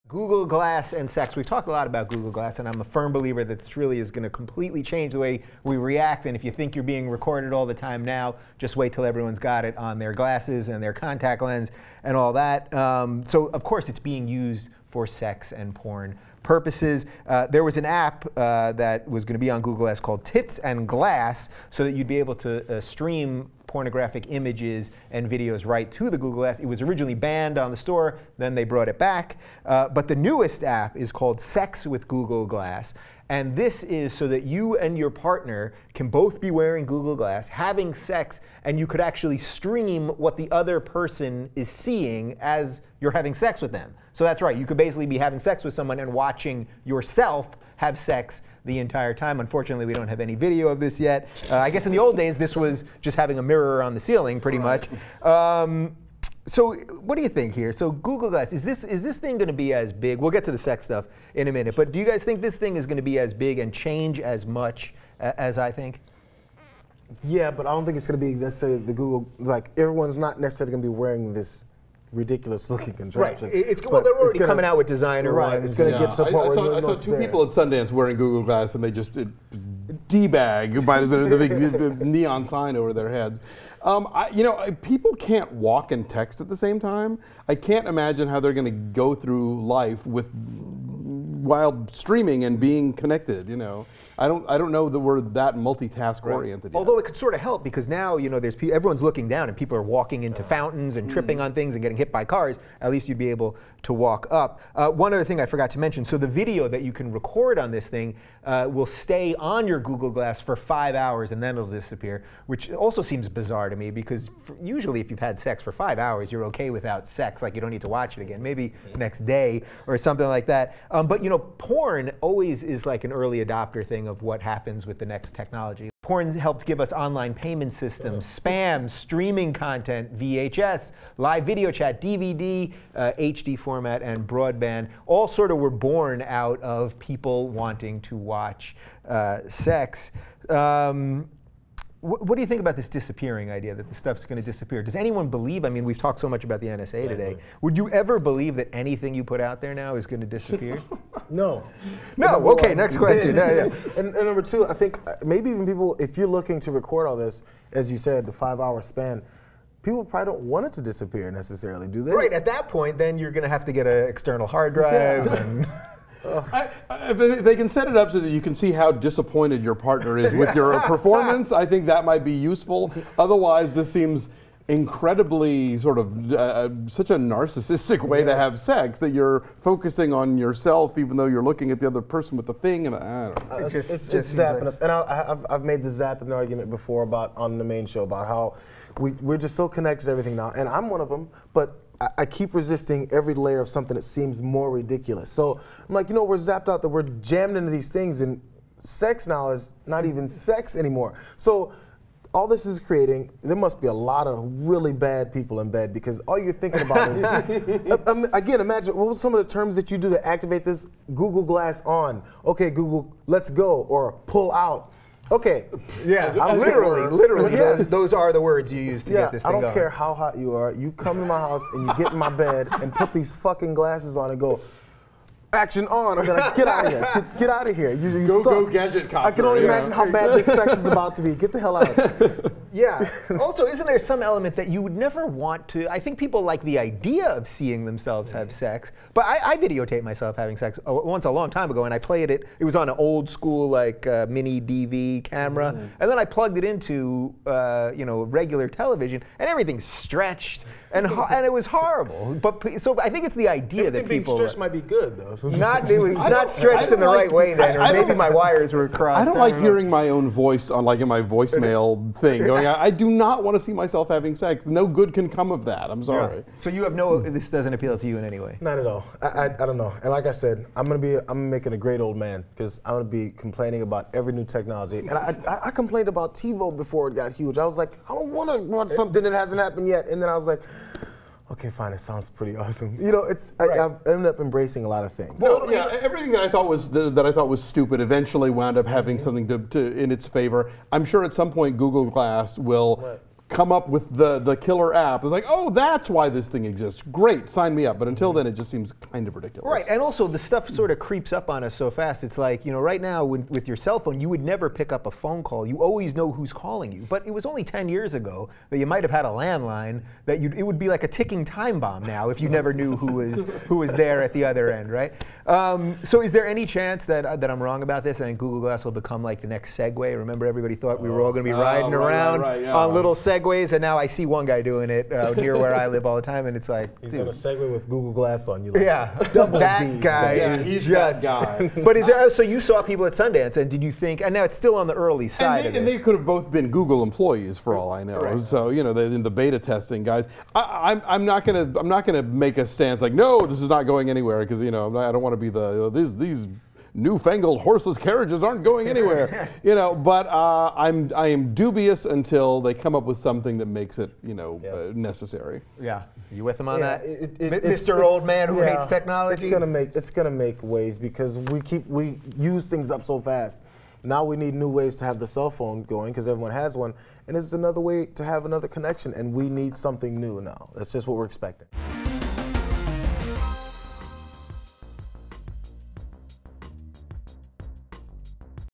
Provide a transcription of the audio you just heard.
Google Glass and sex. We've talked a lot about Google Glass, and I'm a firm believer that this really is going to completely change the way we react. And if you think you're being recorded all the time now, just wait till everyone's got it on their glasses and their contact lens and all that. So of course it's being used for sex and porn purposes. There was an app that was going to be on Google Glass called Tits and Glass, so that you'd be able to stream pornographic images and videos right to the Google Glass. It was originally banned on the store, then they brought it back. But the newest app is called Sex with Google Glass. And this is so that you and your partner can both be wearing Google Glass, having sex, and you could actually stream what the other person is seeing as you're having sex with them. So that's right, you could basically be having sex with someone and watching yourself have sex the entire time. Unfortunately, we don't have any video of this yet. I guess in the old days, this was just having a mirror on the ceiling, pretty much. So what do you think here? So Google Glass, is this thing going to be as big? We'll get to the sex stuff in a minute, but do you guys think this thing is going to be as big and change as much as I think? Yeah, but I don't think it's going to be necessarily the Google, like everyone's not necessarily going to be wearing this ridiculous looking contraption. Right. Well, they're already coming out with designer ones. It's going to get to the point where I saw two people at Sundance wearing Google Glass, and they just D-bag by the big neon sign over their heads. People can't walk and text at the same time. I can't imagine how they're going to go through life while streaming and being connected. I don't know that we're that multitask oriented. Yet. Although it could sort of help, because now everyone's looking down and people are walking into fountains and tripping on things and getting hit by cars. At least you'd be able to walk up. One other thing I forgot to mention, so the video that you can record on this thing will stay on your Google Glass for 5 hours and then it'll disappear, which also seems bizarre to me, because usually if you've had sex for 5 hours, you're okay without sex, like you don't need to watch it again, maybe next day or something like that. But porn always is like an early adopter thing of what happens with the next technology. Porn helped give us online payment systems, spam, streaming content, VHS, live video chat, DVD, HD format, and broadband. All sort of were born out of people wanting to watch sex. What do you think about this disappearing idea, that the stuff's going to disappear? Does anyone believe, I mean, we've talked so much about the NSA today. Would you ever believe that anything you put out there now is going to disappear? No. No, okay, next question. And number two, I think maybe even people, if you're looking to record all this, as you said, the 5 hour span, people probably don't want it to disappear necessarily, do they? Right, at that point, then you're going to have to get an external hard drive. And if they can set it up so that you can see how disappointed your partner is with your performance, I think that might be useful. Otherwise, this seems incredibly sort of such a narcissistic way to have sex, that you're focusing on yourself even though you're looking at the other person with the thing. And I don't know. It's zapping us. And I've made the zapping argument before on the main show about how we're just so connected to everything now. And I'm one of them, but I keep resisting every layer of something that seems more ridiculous. So I'm like, we're zapped out, that we're jammed into these things, and sex now is not even sex anymore. So all this is creating, there must be a lot of really bad people in bed, because all you're thinking about is, again, imagine, what were some of the terms that you do to activate this? Google Glass on. Okay, Google, let's go, or pull out. Okay. Yeah, literally, yes. those are the words you use to get this thing going. I don't care how hot you are. You come to my house and you get in my bed and put these fucking glasses on and go, action on. I'm like, get out of here. Get out of here. You go gadget copter. I can only imagine how bad this sex is about to be. Get the hell out. Yeah. Also, isn't there some element that you would never want to? I think people like the idea of seeing themselves have sex, but I videotape myself having sex once a long time ago, and I played it. It was on an old school mini DV camera, and then I plugged it into regular television, and everything's stretched, and it was horrible. But so I think it's the idea that people being stretched might be good though. It was not stretched in the right way then, or maybe my wires were crossed. I don't like hearing my own voice on in my voicemail thing going. I do not want to see myself having sex. No good can come of that. I'm sorry. Yeah. So you have this doesn't appeal to you in any way? Not at all. I don't know. And like I said, I'm making a great old man, because I'm gonna be complaining about every new technology. And I complained about TiVo before it got huge. I was like, I don't want to watch something that hasn't happened yet. And then I was like, okay, fine, it sounds pretty awesome. I've ended up embracing a lot of things. Well, yeah, everything that I thought was stupid eventually wound up having something to in its favor. I'm sure at some point Google Glass will come up with the killer app. It's like, oh, that's why this thing exists. Great, sign me up. But until then, it just seems kind of ridiculous. Right, and also the stuff sort of creeps up on us so fast. It's like, you know, right now with your cell phone, you would never pick up a phone call. You always know who's calling you. But it was only 10 years ago that you might have had a landline that it would be like a ticking time bomb now if you never knew who was there at the other end, right? So is there any chance that I'm wrong about this and Google Glass will become like the next Segway? Remember, everybody thought we were all going to be riding around on little Segways, and now I see one guy doing it near where I live all the time, and it's like, he's dude. on a Segway with Google Glass on. You like, Yeah, double that D. guy Yeah, is he's just. that guy. But is there? So you saw people at Sundance, and did you think? And now it's still on the early side of this. And they could have both been Google employees for all I know. Right. So you know, they're in the beta testing guys. I'm not gonna make a stance like, no, this is not going anywhere, because you know I don't want to be these newfangled horseless carriages aren't going anywhere, you know. But I am dubious until they come up with something that makes it, you know, necessary. Yeah, you with him on that, it's Mr. Old Man who hates technology? It's gonna make ways, because we use things up so fast. Now we need new ways to have the cell phone going, because everyone has one, and it's another way to have another connection, and we need something new now. That's just what we're expecting.